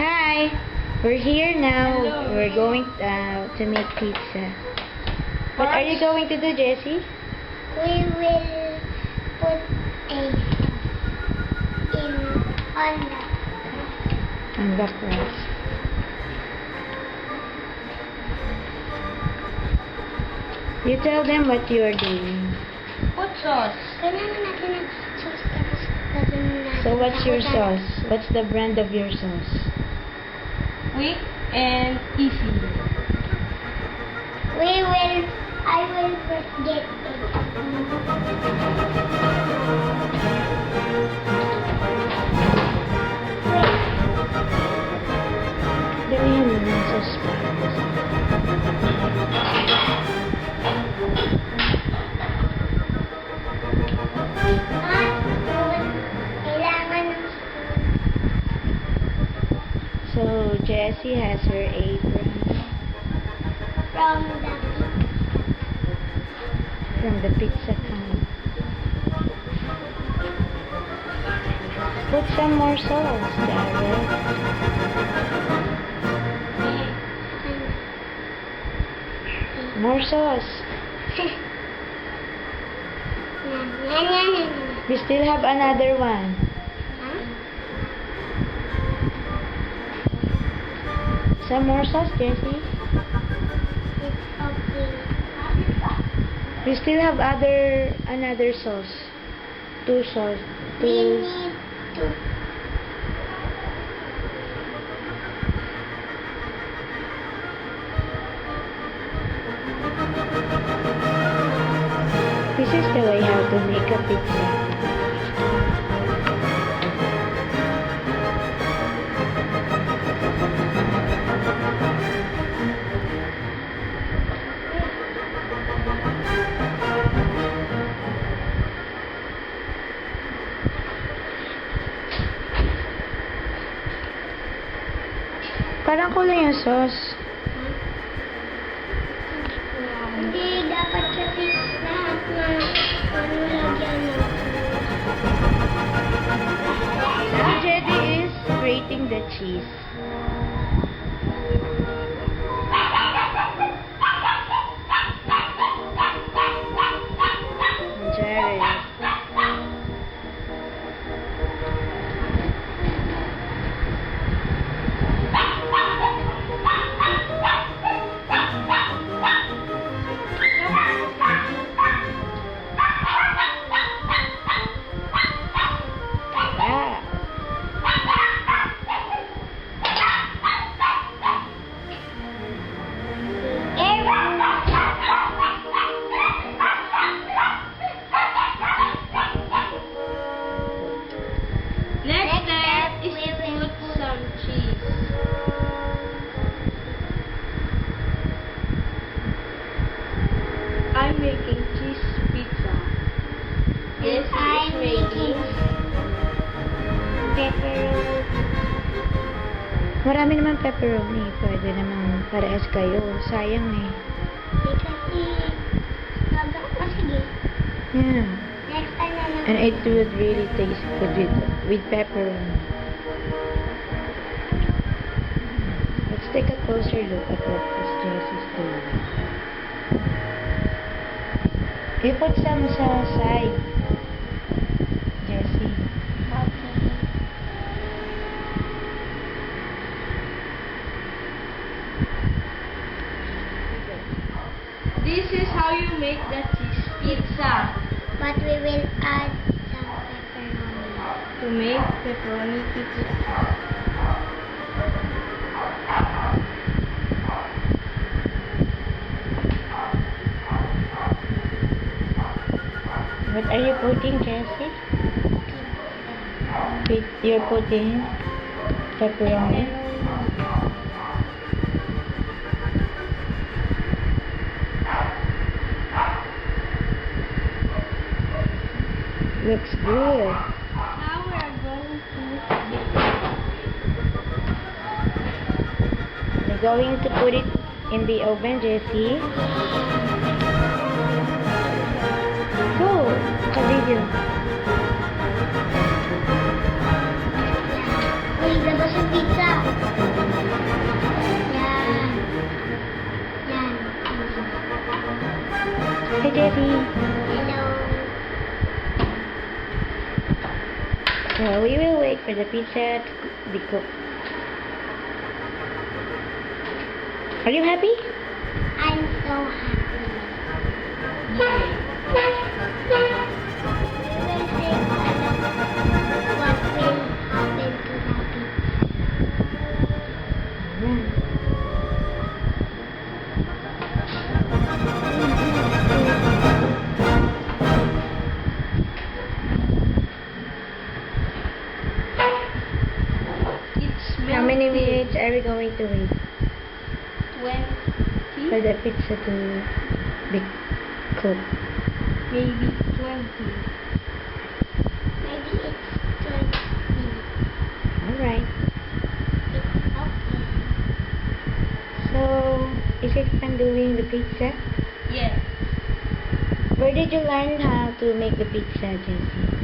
Hi, we're here now. Hello. We're going to make pizza. What are you going to do, Jessie? We will put a in On the crust. You tell them what you are doing. Put sauce. Kailangan natin ng sauce tapos gagawin natin. So what's your Takutan. sauce? What's the brand of your sauce? Quick and easy. I will first get it. Damihan mo ng sauce. Kailangan ng So Jessie has her apron from from the the pizza can. Put some more sauce, Jared. More sauce. We still have another one. Some more sauce, Jessie. We still have another sauce. Two sauce. We Two. need to This is the way how to make a pizza. Parang kulang yung sauce. Hindi dapat kasi lahat na lagyan ng So Jedi is grating the cheese. Jared. Wow. Next step is to put some cheese. I'm making cheese pizza. Yes, I'm making pepperoni. Marami naman pepperoni. Pwede naman parehas kayo. Sayang eh. Kasi sige. Yeah. Next time na lang. And it would really taste good with pepperoni. Let's take a closer look at what this Jessie's doing. You put some sa side, Jessie. Okay. This is how you make the cheese pizza. But we will add some pepperoni. To make pepperoni pizza. What are you putting, Jessie? You're putting pepperoni. Looks good. Now we are going to We're going to put it in the oven, Jessie. Go! Ka-video. Uy, labas yung pizza. Hi, Debbie. Hello. So we will wait for the pizza to be cooked. Are you happy? I'm so happy. We will say what will happen to the pizza. It's How many melting. minutes are we going to wait 20? for the pizza to be cooked? Maybe 20. Maybe it's 20 minutes. Alright. It's okay. So, is it fun doing the pizza? Yes. Where did you learn how to make the pizza, Jessie?